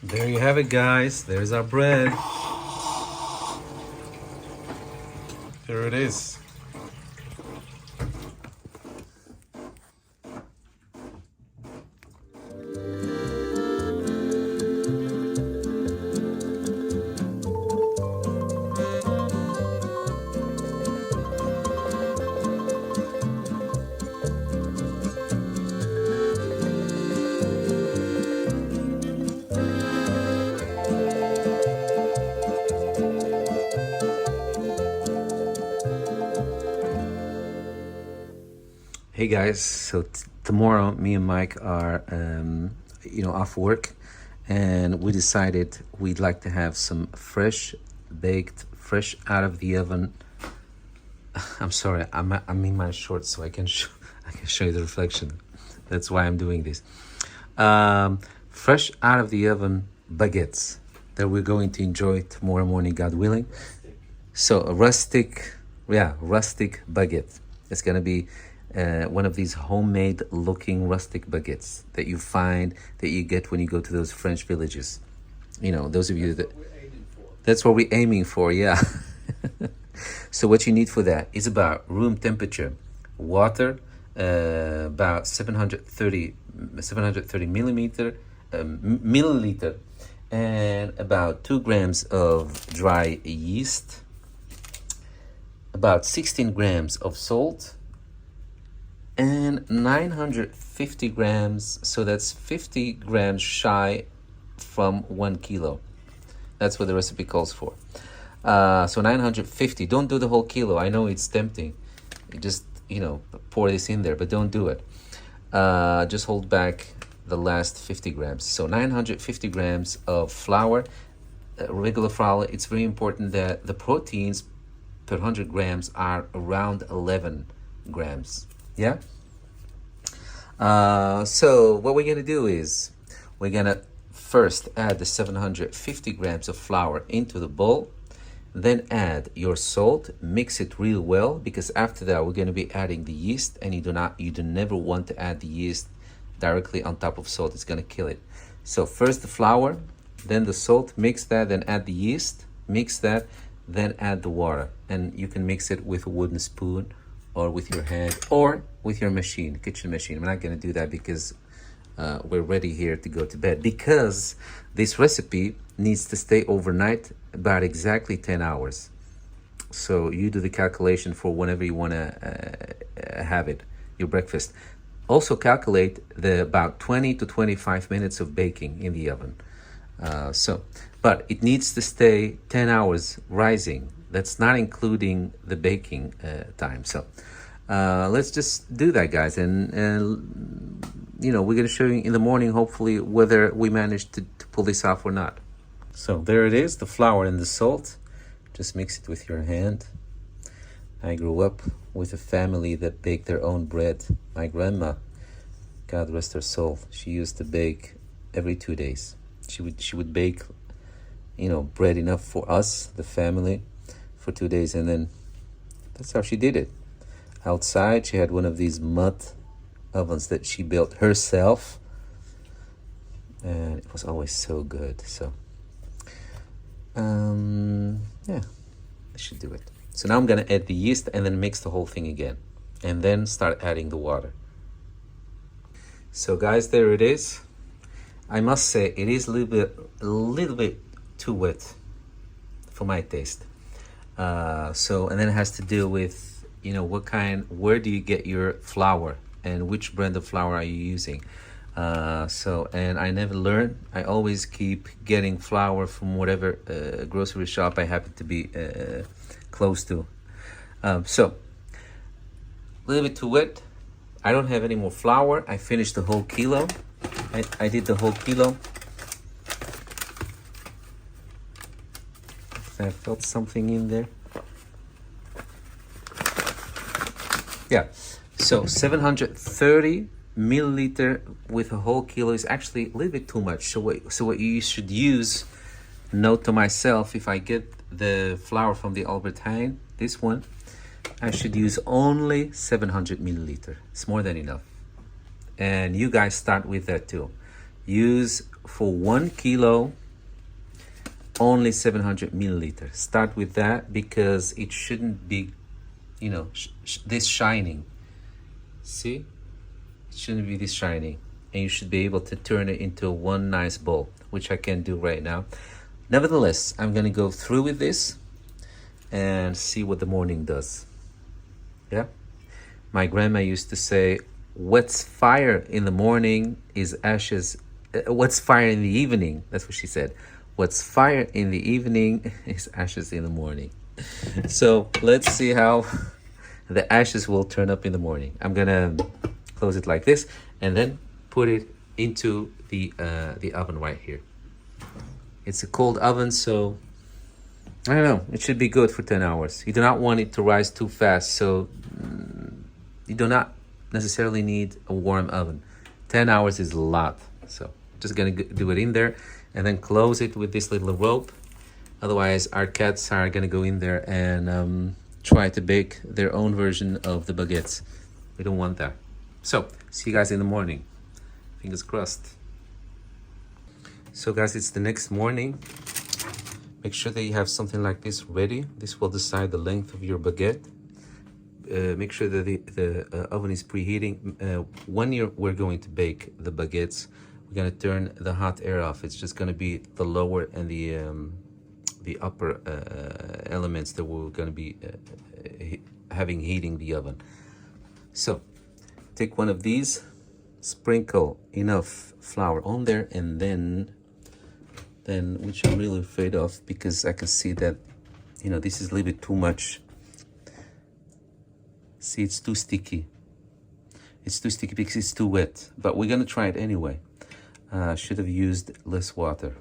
There you have it, guys. There's our bread. Here it is. Hey guys, so tomorrow me and Mike are off work, and we decided we'd like to have some fresh baked, fresh out of the oven. I'm sorry, I'm in my shorts, so I can show you the reflection. That's why I'm doing this. Fresh out of the oven baguettes that we're going to enjoy tomorrow morning, God willing. So a rustic baguette. It's gonna be one of these homemade looking rustic baguettes that you get when you go to those French villages. You know, those of you that's what we're aiming for, yeah. So what you need for that is about room temperature water, about 730 milliliter, and about 2 grams of dry yeast, about 16 grams of salt, and 950 grams, so that's 50 grams shy from 1 kilo. That's what the recipe calls for. So 950. Don't do the whole kilo. I know it's tempting. You just, pour this in there, but don't do it. Just hold back the last 50 grams. So 950 grams of flour, regular flour. It's very important that the proteins per 100 grams are around 11 grams. Yeah. So what we're gonna do is we're gonna first add the 750 grams of flour into the bowl, then add your salt, mix it real well, because after that we're gonna be adding the yeast, and you do never want to add the yeast directly on top of salt. It's gonna kill it. So first the flour, then the salt, mix that, then add the yeast, mix that, then add the water, and you can mix it with a wooden spoon or with your hand or with your kitchen machine. I'm not going to do that because we're ready here to go to bed, because this recipe needs to stay overnight about exactly 10 hours. So you do the calculation for whenever you want to have it, your breakfast. Also calculate the about 20 to 25 minutes of baking in the oven. But it needs to stay 10 hours rising. That's not including the baking time. So let's just do that, guys. And we're going to show you in the morning, hopefully, whether we manage to pull this off or not. So there it is, the flour and the salt. Just mix it with your hand. I grew up with a family that baked their own bread. My grandma, God rest her soul, she used to bake every 2 days. She would bake, bread enough for us, the family, for 2 days, and then that's how she did it. Outside, she had one of these mud ovens that she built herself, and it was always so good. So I should do it. So now I'm gonna add the yeast and then mix the whole thing again, and then start adding the water. So guys, there it is. I must say it is a little bit too wet for my taste. And then it has to do with, where do you get your flour and which brand of flour are you using? And I never learn. I always keep getting flour from whatever grocery shop I happen to be close to. So a little bit too wet. I don't have any more flour. I finished the whole kilo. I did the whole kilo. I felt something in there. Yeah, so 730 milliliter with a whole kilo is actually a little bit too much. So what you should use, note to myself, if I get the flour from the Albert Heijn, this one, I should use only 700 milliliter. It's more than enough. And you guys start with that too. Use for 1 kilo, only 700 milliliters. Start with that because it shouldn't be, you know, this shining. See? It shouldn't be this shining. And you should be able to turn it into one nice bowl, which I can do right now. Nevertheless, I'm gonna go through with this and see what the morning does. Yeah? My grandma used to say, what's fire in the morning is ashes. What's fire in the evening? That's what she said. What's fire in the evening is ashes in the morning. So let's see how the ashes will turn up in the morning. I'm gonna close it like this and then put it into the oven right here. It's a cold oven, so I don't know. It should be good for 10 hours. You do not want it to rise too fast, so you do not necessarily need a warm oven. 10 hours is a lot, so just gonna do it in there and then close it with this little rope. Otherwise, our cats are gonna go in there and try to bake their own version of the baguettes. We don't want that. So, see you guys in the morning. Fingers crossed. So guys, it's the next morning. Make sure that you have something like this ready. This will decide the length of your baguette. Make sure that the oven is preheating. When we're going to bake the baguettes, we're gonna turn the hot air off. It's just gonna be the lower and the upper elements that we're gonna be having heating the oven. So take one of these, sprinkle enough flour on there, and then which I'm really afraid of because I can see that, you know, this is a little bit too much. See, it's too sticky. It's too sticky because it's too wet, but we're gonna try it anyway. Should have used less water,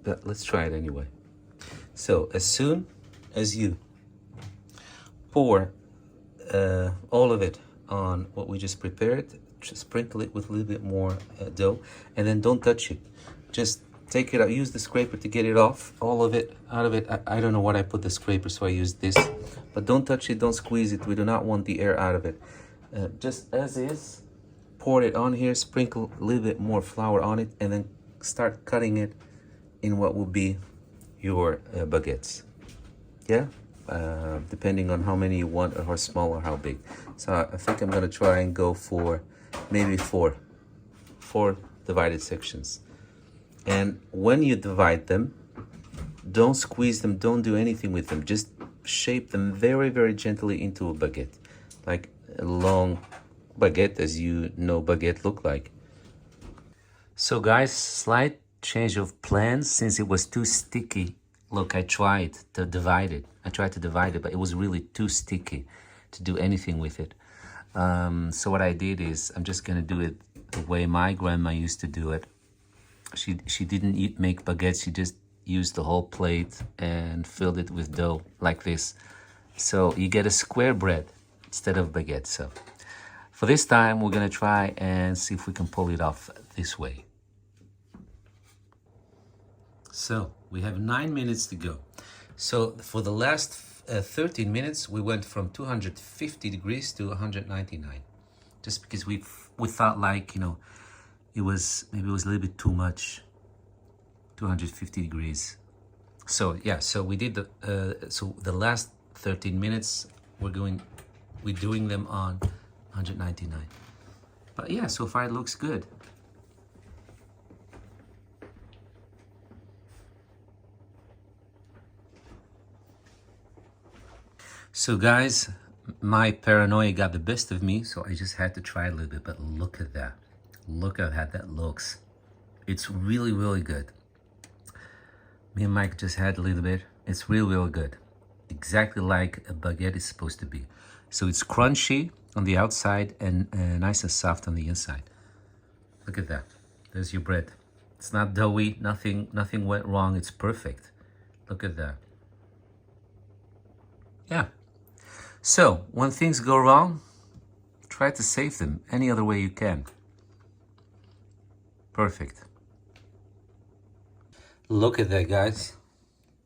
but let's try it anyway. So as soon as you pour all of it on what we just prepared, just sprinkle it with a little bit more dough, and then don't touch it. Just take it out, use the scraper to get it off, all of it, out of it. I don't know what I put the scraper, so I used this. But don't touch it, don't squeeze it. We do not want the air out of it. Just as is, pour it on here, sprinkle a little bit more flour on it, and then start cutting it in what will be your baguettes. Yeah? Depending on how many you want, or how small or how big. So I think I'm gonna try and go for maybe four divided sections. And when you divide them, don't squeeze them, don't do anything with them. Just shape them very, very gently into a baguette. Like a long baguette, as you know baguette look like. So guys, slight change of plans since it was too sticky. Look, I tried to divide it. But it was really too sticky to do anything with it. So what I did is, I'm just gonna do it the way my grandma used to do it. She didn't make baguettes, she just used the whole plate and filled it with dough like this. So you get a square bread instead of baguette. So for this time, we're gonna try and see if we can pull it off this way. So we have 9 minutes to go. So for the last 13 minutes, we went from 250 degrees to 199. Just because we felt like, you know, maybe it was a little bit too much, 250 degrees. So yeah, so we did the last 13 minutes, we're doing them on 199. But yeah, so far it looks good. So guys, my paranoia got the best of me, so I just had to try a little bit, but look at that. Look at how that looks. It's really, really good. Me and Mike just had a little bit. It's really, really good. Exactly like a baguette is supposed to be. So it's crunchy on the outside and nice and soft on the inside. Look at that. There's your bread. It's not doughy, nothing went wrong. It's perfect. Look at that. Yeah. So when things go wrong, try to save them any other way you can. Perfect. Look at that, guys.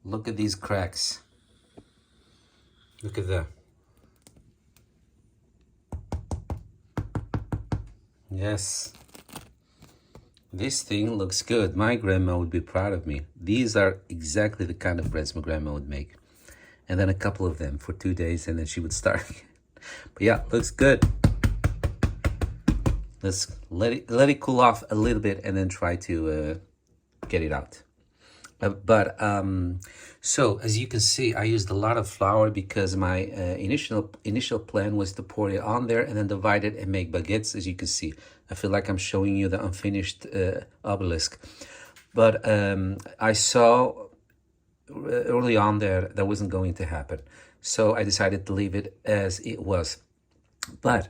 Look at these cracks. Look at that. Yes. This thing looks good. My grandma would be proud of me. These are exactly the kind of breads my grandma would make. And then a couple of them for 2 days, and then she would start. But yeah, looks good. Let's let it cool off a little bit, and then try to get it out. So as you can see, I used a lot of flour because my initial plan was to pour it on there and then divide it and make baguettes. As you can see, I feel like I'm showing you the unfinished obelisk. But I saw early on there that wasn't going to happen. So I decided to leave it as it was. But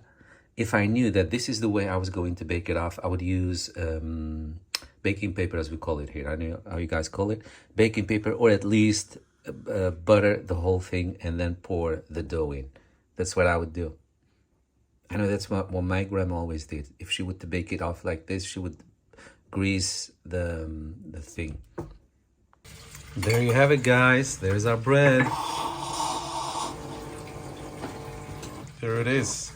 if I knew that this is the way I was going to bake it off, I would use baking paper, as we call it here. I know how you guys call it. Baking paper, or at least butter the whole thing and then pour the dough in. That's what I would do. I know that's what my grandma always did. If she would to bake it off like this, she would grease the thing. There you have it, guys. There's our bread. There it is.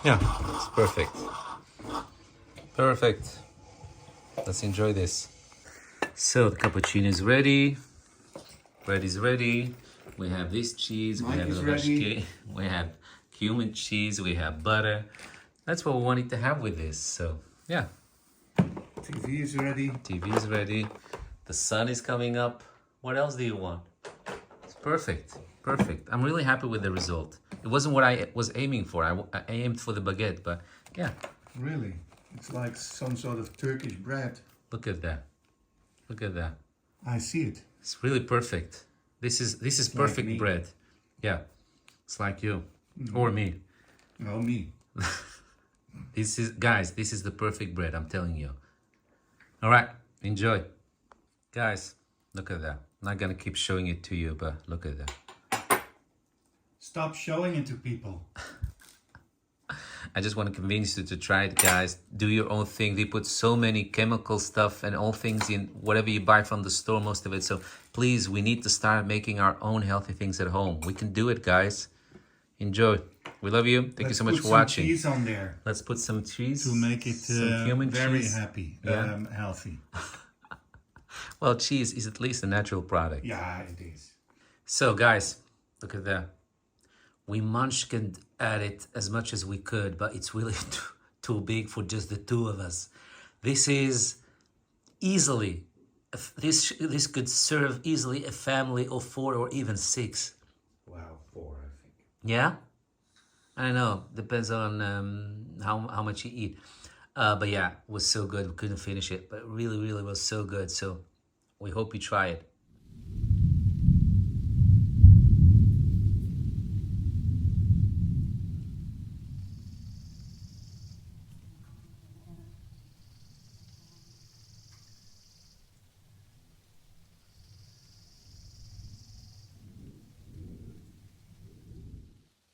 Yeah, it's perfect. Perfect. Let's enjoy this. So the cappuccino is ready. Bread is ready. We have this cheese. We have we have cumin cheese. We have butter. That's what we wanted to have with this. So yeah. TV is ready. TV is ready. The sun is coming up. What else do you want? It's perfect. Perfect. I'm really happy with the result. It wasn't what I was aiming for. I aimed for the baguette, but yeah. Really? It's like some sort of Turkish bread. Look at that. Look at that. I see it. It's really perfect. This is perfect like bread. Yeah. It's like you. Or me. Well, me. This is the perfect bread, I'm telling you. All right, enjoy. Guys, look at that. I'm not gonna keep showing it to you, but look at that. Stop showing it to people. I just want to convince you to try it, guys. Do your own thing. They put so many chemical stuff and all things in whatever you buy from the store, most of it. So please, we need to start making our own healthy things at home. We can do it, guys. Enjoy. We love you. Thank you so much for watching. Let's put some cheese on there. Let's put some cheese. To make it very cheese. happy, Yeah. healthy. Well, cheese is at least a natural product. Yeah, it is. So, guys, look at that. We munchkined at it as much as we could, but it's really too big for just the two of us. This is easily, this could serve easily a family of 4 or even 6. Wow, 4, I think. Yeah? I don't know. Depends on how much you eat. But yeah, it was so good. We couldn't finish it, but really, really was so good. So we hope you try it.